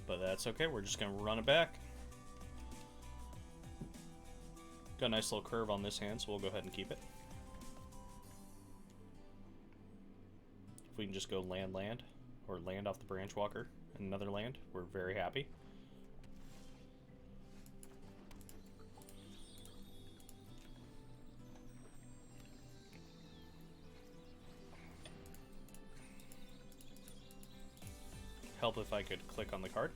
[SPEAKER 1] But that's okay, we're just gonna run it back. Got a nice little curve on this hand, so we'll go ahead and keep it. If we can just go land, or land off the Branch Walker, and another land, we're very happy. Help if I could click on the card.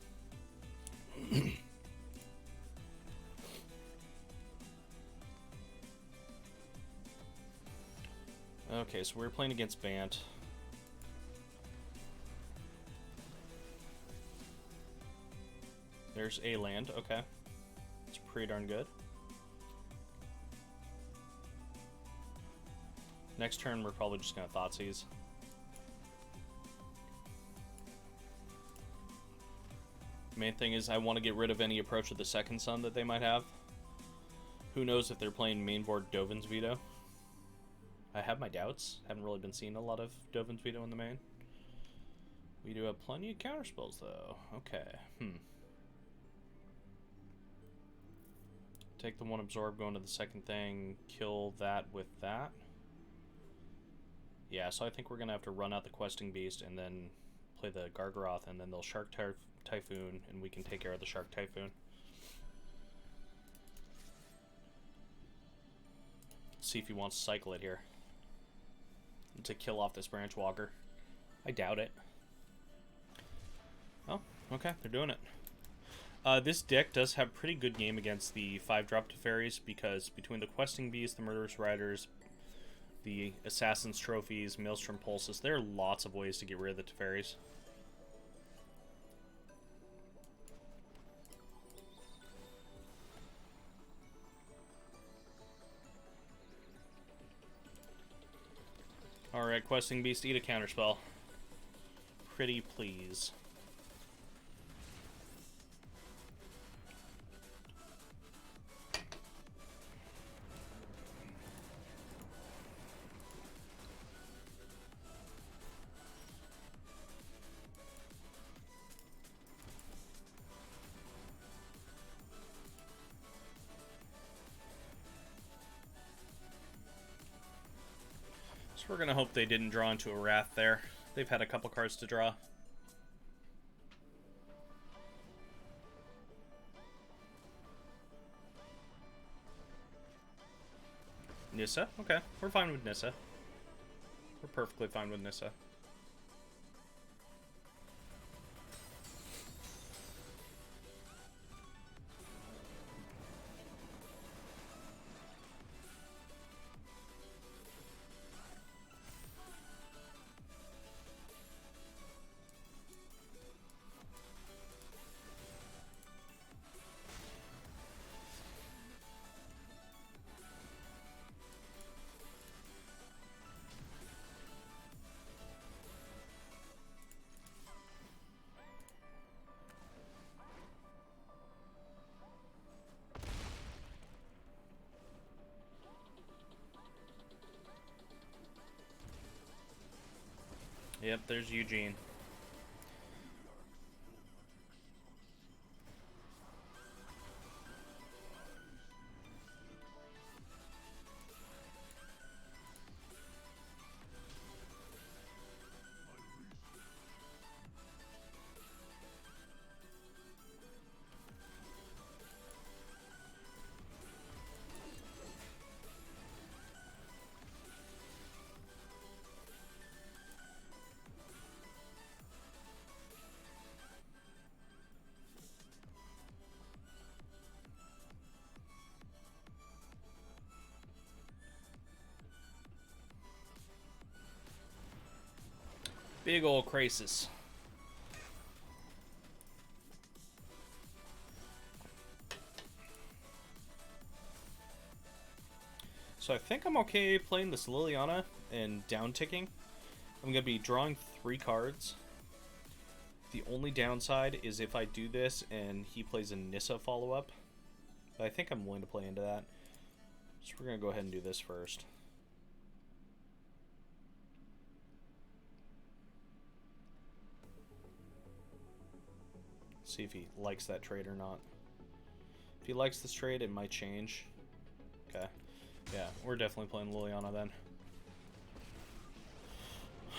[SPEAKER 1] Okay, so we're playing against Bant. There's a land, okay. It's pretty darn good. Next turn, we're probably just gonna Thoughtseize. Main thing is I want to get rid of any approach with the second sun that they might have. Who knows if they're playing mainboard Dovin's Veto. I have my doubts. Haven't really been seeing a lot of Dovin's Veto in the main. We do have plenty of counterspells though. Okay. Take the one absorb, go into the second thing, kill that with that. Yeah, so I think we're gonna have to run out the Questing Beast and then play the Gargaroth, and then they'll Shark Typhoon, and we can take care of the Shark Typhoon. Let's see if he wants to cycle it here to kill off this Branch Walker. I doubt it. Oh, okay, they're doing it. This deck does have pretty good game against the 5-drop Teferis, because between the Questing Beast, the Murderous Riders, the Assassin's Trophies, Maelstrom Pulses, there are lots of ways to get rid of the Teferis. Alright, Questing Beast, eat a counterspell. Pretty please. We're going to hope they didn't draw into a Wrath there. They've had a couple cards to draw. Nissa? Okay, we're fine with Nissa. We're perfectly fine with Nissa. Yep, there's Eugene. Big ol' crisis. So I think I'm okay playing this Liliana and down ticking. I'm going to be drawing 3 cards. The only downside is if I do this and he plays a Nissa follow-up. But I think I'm willing to play into that. So we're going to go ahead and do this first. See if he likes that trade or not. If he likes this trade, it might change. Okay. Yeah, we're definitely playing Liliana then.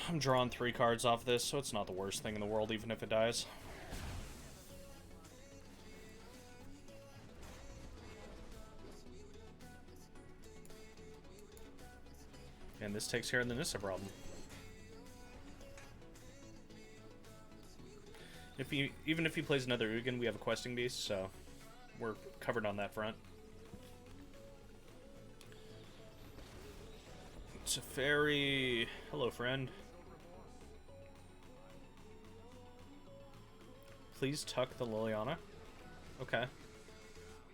[SPEAKER 1] I'm drawing 3 cards off this, so it's not the worst thing in the world, even if it dies. And this takes care of the Nissa problem. Even if he plays another Ugin, we have a questing beast, so we're covered on that front. Teferi, hello friend. Please tuck the Liliana. Okay.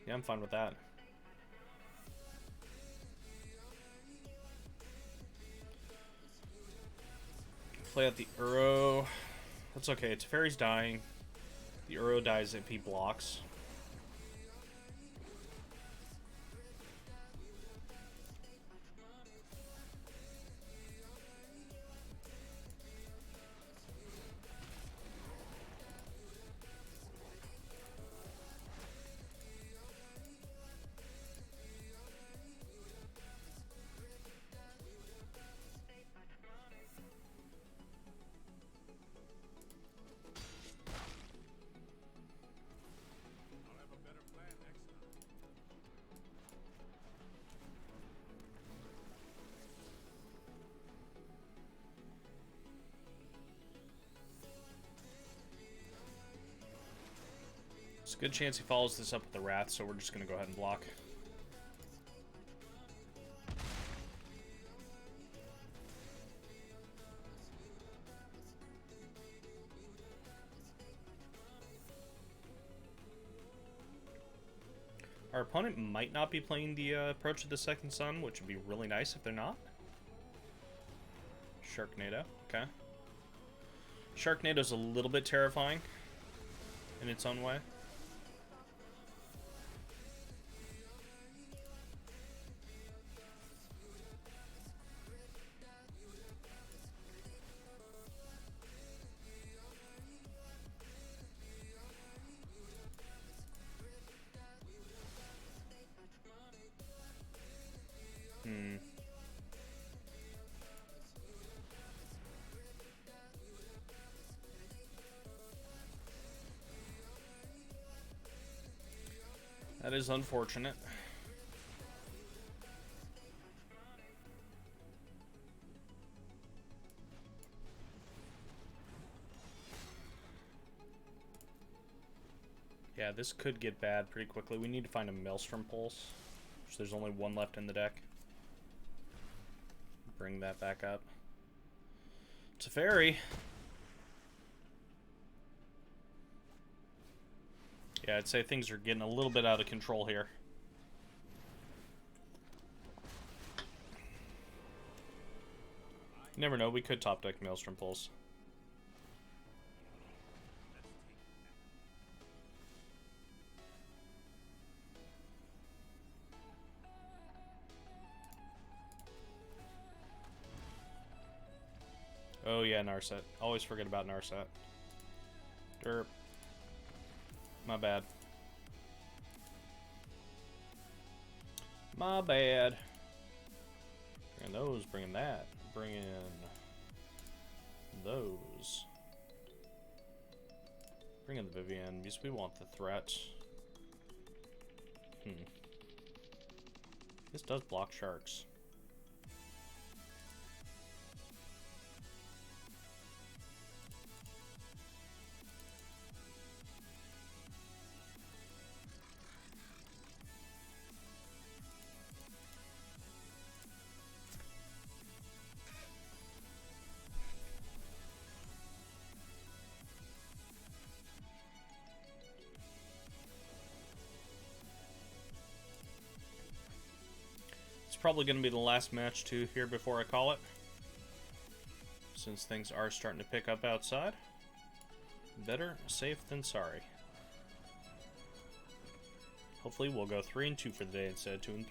[SPEAKER 1] Yeah, I'm fine with that. Play out the Uro. That's okay. Teferi's dying. The Uro dies if he blocks. There's a good chance he follows this up with the Wrath, so we're just going to go ahead and block. Our opponent might not be playing the Approach of the Second Sun, which would be really nice if they're not. Sharknado, okay. Sharknado's a little bit terrifying in its own way. That is unfortunate. Yeah, this could get bad pretty quickly. We need to find a Maelstrom Pulse, which there's only one left in the deck. Bring that back up. It's a fairy. Yeah, I'd say things are getting a little bit out of control here. You never know, we could top deck Maelstrom Pulse. Oh yeah, Narset. Always forget about Narset. Derp. My bad. My bad. Bringing those, bringing that. Bringing those. Bringing the Vivian, because we want the threat. This does block sharks. Probably going to be the last match to here before I call it, since things are starting to pick up outside. Better safe than sorry. Hopefully we'll go 3-2 for the day instead of 2-3.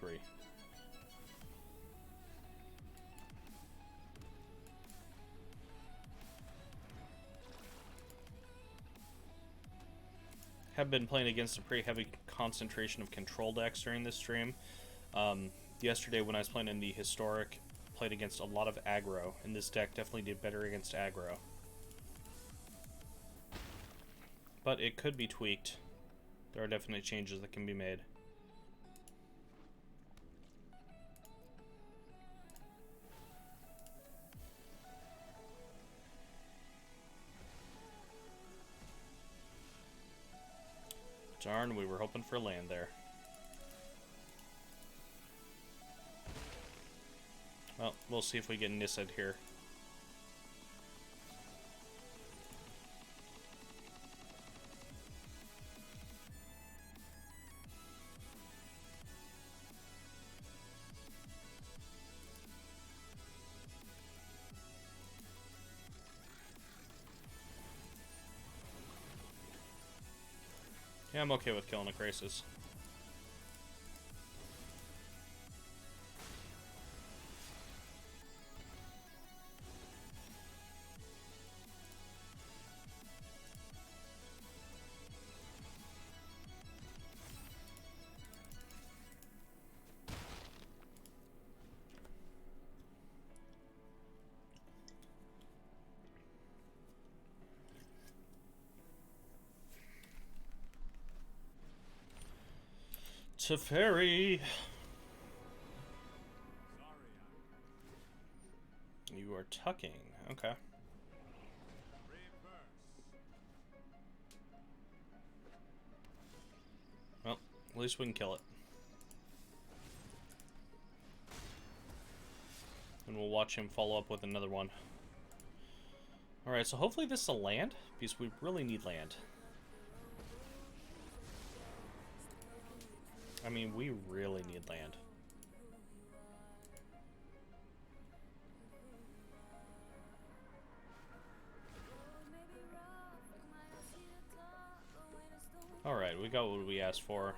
[SPEAKER 1] Have been playing against a pretty heavy concentration of control decks during this stream. Yesterday when I was playing in the Historic, played against a lot of aggro, and this deck definitely did better against aggro. But it could be tweaked. There are definitely changes that can be made. Darn, we were hoping for land there. Well, we'll see if we get Nissed here. Yeah, I'm okay with killing a Crisis. Teferi! You are tucking. Okay. Well, at least we can kill it. And we'll watch him follow up with another one. Alright, so hopefully this is a land, because we really need land. I mean, we really need land. Alright, we got what we asked for.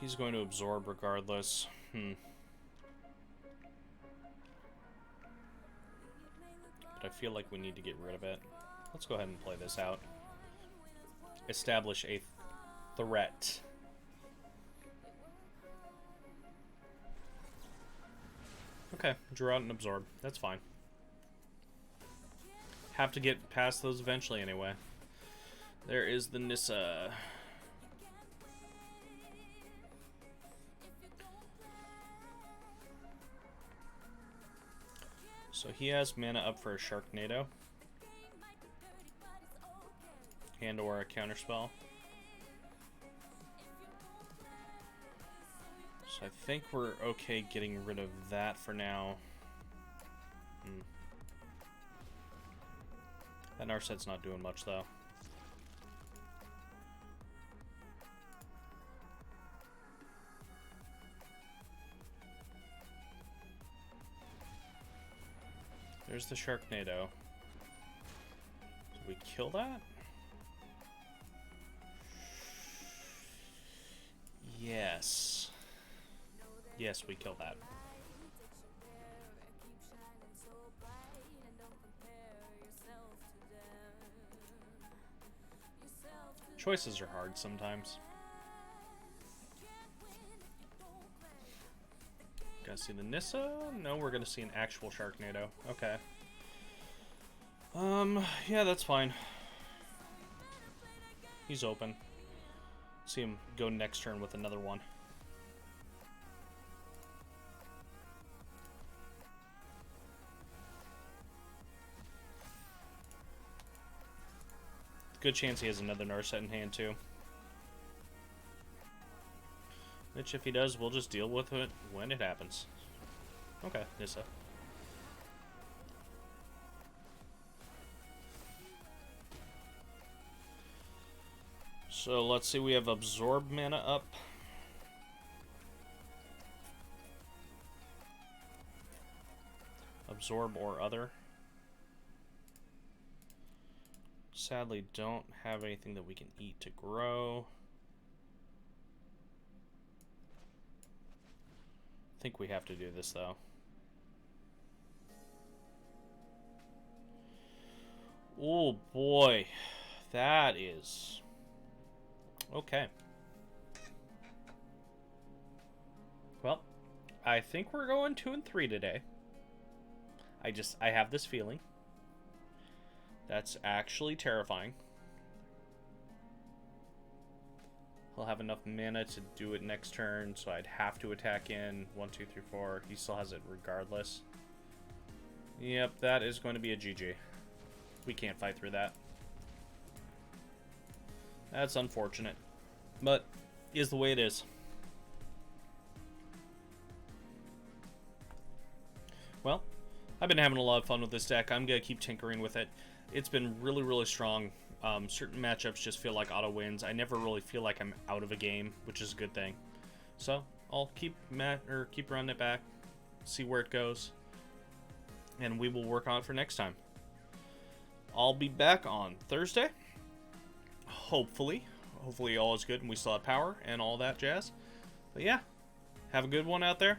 [SPEAKER 1] He's going to absorb regardless. But I feel like we need to get rid of it. Let's go ahead and play this out. Establish a threat. Okay, draw out and absorb. That's fine. Have to get past those eventually anyway. There is the Nissa. So he has mana up for a Sharknado. And or a counterspell. So I think we're okay getting rid of that for now. That Narset's not doing much, though. There's the Sharknado. Did we kill that? Yes. Yes, we killed that. Choices are hard sometimes. Gonna see the Nissa? No, we're gonna see an actual Sharknado. Okay. Yeah, that's fine. He's open. See him go next turn with another one. Good chance he has another Narset in hand, too. Which, if he does, we'll just deal with it when it happens. Okay, Nissa. So, let's see, we have Absorb mana up. Absorb or other. Sadly, don't have anything that we can eat to grow. I think we have to do this, though. Oh, boy. That is... okay. Well, I think we're going 2 and 3 today. I have this feeling. That's actually terrifying. He'll have enough mana to do it next turn, so I'd have to attack in 1, 2, 3, 4. He still has it regardless. Yep, that is going to be a GG. We can't fight through that. That's unfortunate, but is the way it is. Well, I've been having a lot of fun with this deck. I'm going to keep tinkering with it. It's been really, really strong. Certain matchups just feel like auto wins. I never really feel like I'm out of a game, which is a good thing. So I'll keep running it back, see where it goes, and we will work on it for next time. I'll be back on Thursday. Hopefully all is good and we still have power and all that jazz. But yeah, have a good one out there.